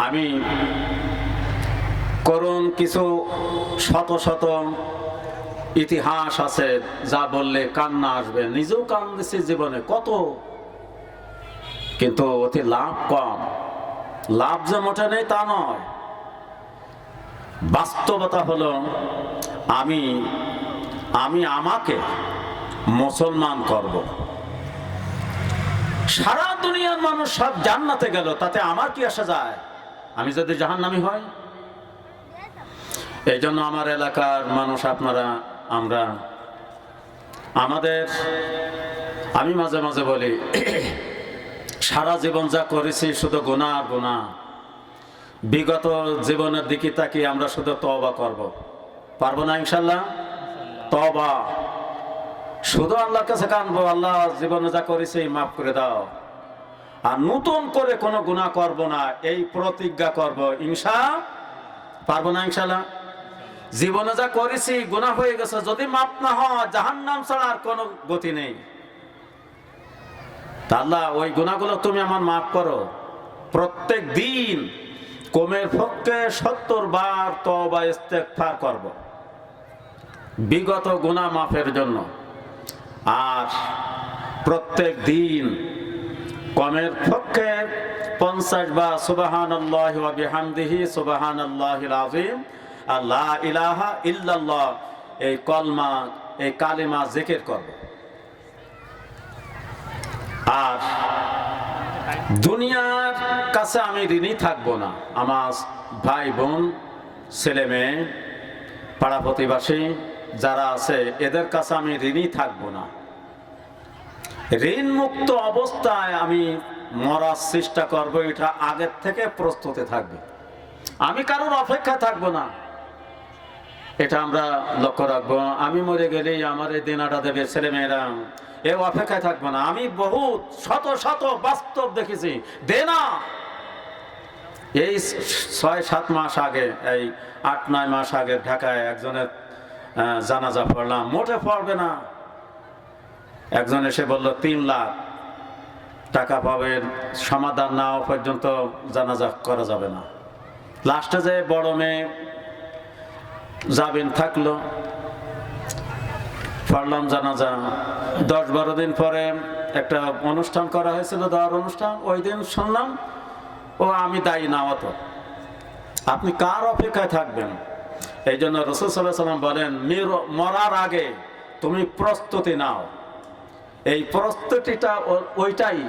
আমি করুণ কিছু শত শত ইতিহাস আছে যা বললে কান্না আসবে, নিজেও কান্দেছি জীবনে কত, কিন্তু অতি লাভ কম। লাভ যে মোটে নেই তা নয়, বাস্তবতা হলো আমি আমাকে মুসলমান করব। সারা দুনিয়ার মানুষ সব জান্নাতে গেল, তাতে আমার কি আসা যায় আমি যদি জাহান্নামী হই? এই জন্য আমার এলাকার মানুষ, আপনারা, আমরা, আমি মাঝে মাঝে বলি, সারা জীবন যা করেছি শুধু গুনাহ আর গুনাহ। বিগত জীবনের দিকে তাকিয়ে আমরা শুধু তওবা করব, পারবো না ইনশাল্লাহ? তওবা, শুধু আল্লাহর কাছে কাঁদবো, আল্লাহ জীবনে যা করেছি মাফ করে দাও, আর নতুন করে কোনো গুনাহ করব না, এই প্রতিজ্ঞা করব। পারবো না ইনশাল্লাহ? জীবনে যা করেছি গুনাহ হয়ে গেছে, যদি মাফ না হয় জাহান্নাম ছাড়া আর কোনো গতি নেই। আল্লাহ ওই গুনাহগুলো তুমি আমার মাফ করো। প্রত্যেক দিন কমের পক্ষে 70 বার তওবা ইস্তেগফার করব বিগত গুনাহ মাফের জন্য। আর প্রত্যেক দিন কমের পক্ষে 50 বার সুবহানাল্লাহি ওয়া বিহামদিহি সুবহানাল্লাহিল আযীম আর লা ইলাহা ইল্লাল্লাহ, এই কলমা, এই কালিমা জিকির করব। আর দুনিয়ার কাছে আমি ঋণী থাকবো না। আমার ভাই বোন, ছেলে মেয়ে, পাড়া প্রতিবাসী যারা আছে, এদের কাছে আমি ঋণী থাকবো না। ঋণ মুক্ত অবস্থায় আমি মরার চেষ্টা করব, এটা আগের থেকে প্রস্তুতি থাকবে। আমি কারোর অপেক্ষায় থাকবো না, এটা আমরা লক্ষ্য রাখবো। আমি মরে গেলেই আমার এই দিনাটা দেবে ছেলে মেয়েরা, এ অপেক্ষায় থাকবো না। আমি বহুত শত শত বাস্তব দেখেছি, দেনা এই 6-7 মাস আগে, এই 8-9 মাস আগে ঢাকায় একজনের জানাজা পড়লাম, মোটে পড়বে না। একজন এসে বলল 3 লাখ টাকা পাবেন, সমাধান না হওয়া পর্যন্ত জানাজা করা যাবে না। লাস্টে যে বড় মেয়ে যাবেন থাকলো, পড়লাম জানাজা। 10-12 দিন পরে একটা অনুষ্ঠান করা হয়েছিল, দেওয়ার অনুষ্ঠান। ওই দিন শুনলাম ও আমি দায়ী না অত। আপনি কার অপেক্ষায় থাকবেন? এই জন্য রাসূল সাল্লাল্লাহু আলাইহি ওয়াসাল্লাম বলেন, মরার আগে তুমি প্রস্তুতি নাও। এই প্রস্তুতিটা ওইটাই,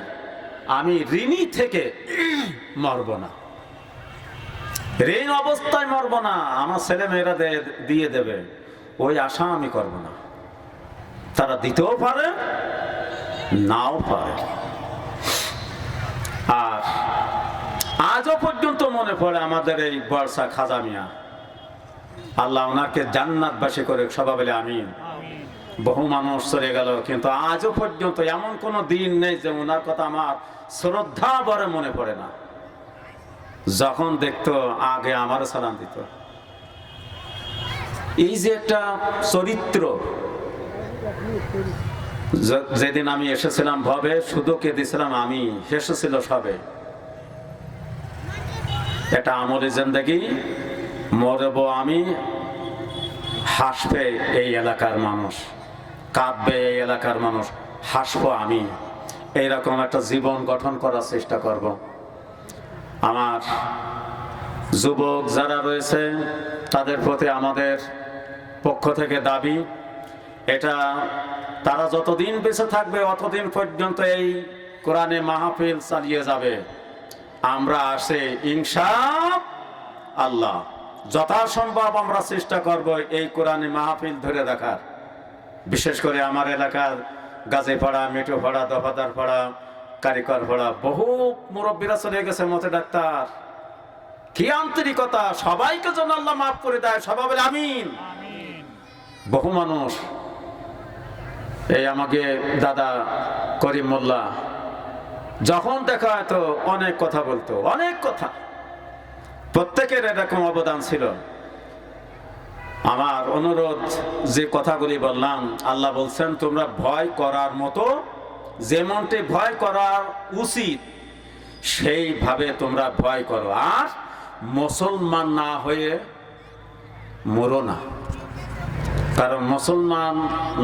আমি ঋণী থেকে মরব না, ঋণ অবস্থায় মরব না, আমার ছেলে মেয়েরা দিয়ে দেবে ওই আশা আমি করব না। তারা দিতেও পারে, নাও পারে। আর আজও পর্যন্ত মনে পড়ে আমাদের এই বর্ষা খাজা মিয়া, আল্লাহ ওনাকে জান্নাতবাসী করে, সবাই বলে আমিন। বহু মানুষ চলে গেল, কিন্তু আজও পর্যন্ত এমন কোনো দিন নেই যে ওনার কথা আমার শ্রদ্ধা ভরে মনে পড়ে না। যখন দেখতো আগে আমার সালাম দিত। এই যে একটা চরিত্র, যেদিন আমি এসেছিলাম ভবে শুধু কেঁদেছিলাম আমি, হেসেছিল সবে। এটা আমলে জিন্দেগি, মরব আমি, হাসবে এই এলাকার মানুষ, কাঁদবে এই এলাকার মানুষ, হাসবো আমি। এইরকম একটা জীবন গঠন করার চেষ্টা করব। আমার যুবক যারা রয়েছে তাদের প্রতি আমাদের পক্ষ থেকে দাবি, এটা তারা যতদিন বেঁচে থাকবে অতদিন পর্যন্ত এই কোরআনে মাহফিল চালিয়ে যাবে। আমরা আসে ইনশাআল্লাহ যথাসম্ভব আমরা চেষ্টা করব এই কোরআনে মাহফিল ধরে রাখার। বিশেষ করে আমার এলাকার গাজীপাড়া, মিঠুপাড়া, দফাদার পাড়া, কারিকর পাড়া, বহু মুরব্বীরা চলে গেছে মতে ডাক্তার। কি আন্তরিকতা, সবাইকে যেন আল্লাহ মাফ করে দেয়, সবাই বলে আমিন। বহু মানুষ, এই আমাকে দাদা করিম মোল্লা যখন দেখা হয়তো অনেক কথা বলতো, অনেক কথা, প্রত্যেকের এরকম অবদান ছিল। আমার অনুরোধ, যে কথাগুলি বললাম, আল্লাহ বলছেন তোমরা ভয় করার মতো, যেমনটি ভয় করা উচিত সেইভাবে তোমরা ভয় করো, আর মুসলমান না হয়ে মরো না। কারণ মুসলমান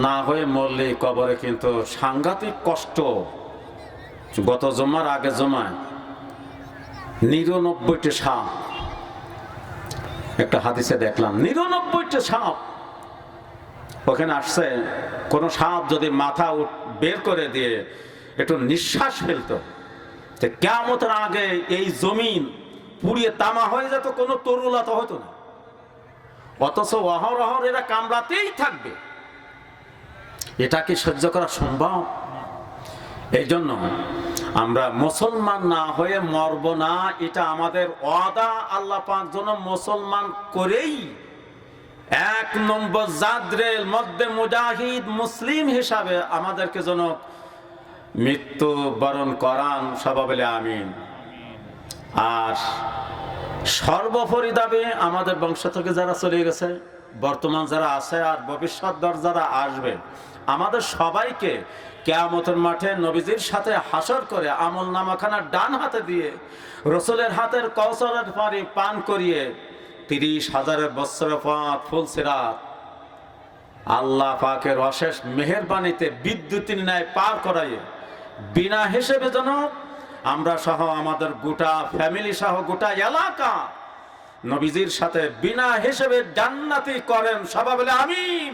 না হয়ে মরলে কবরে কিন্তু সাংঘাতিক কষ্ট। গত জমার আগে জমায় 99টি সাপ, একটা হাদিসে দেখলাম 99টি সাপ ওখানে আসছে। কোন সাপ যদি মাথা বের করে দিয়ে একটু নিঃশ্বাস ফেলতো, কিয়ামতের আগে এই জমিন পুড়িয়ে তামা হয়ে যেত, কোনো তরুলতা হতো না। অথচ অহরহ এরা কামড়াতেই থাকবে। এটা কি সহ্য করা সম্ভব? এই জন্য আমরা মুসলমান না হয়ে মরব না, এটা আমাদের ওয়াদা। আল্লাহ পাক যেন মুসলমান করেই 1 নম্বর জাদ্রের মধ্যে মুজাহিদ মুসলিম হিসাবে আমাদেরকে যেন মৃত্যু বরণ করান। সবাই বলে আমিন। আর সর্বোপরি দাবি আমাদের বংশ থেকে যারা চলে গেছে, বর্তমান যারা আছে, আর ভবিষ্যৎ যারা আসবে, আমাদের সবাইকে কিয়ামতের মাঠে নবীজির সাথে হাসর করে আমল নামাখানা ডান হাতে দিয়ে রসুলের হাতের কওসারের পানি পান করিয়ে 30,000 বছরের পথ ফুলসিরাত আল্লাহ পাকের অশেষ মেহেরবানিতে বিদ্যুতের ন্যায় পার করাইয়ে বিনা হিসেবে যেন আমরা সহ আমাদের গোটা ফ্যামিলি সহ গোটা এলাকা নবীজির সাথে বিনা হিসেবে জান্নাতি করেন। সবাই বলে আমিন।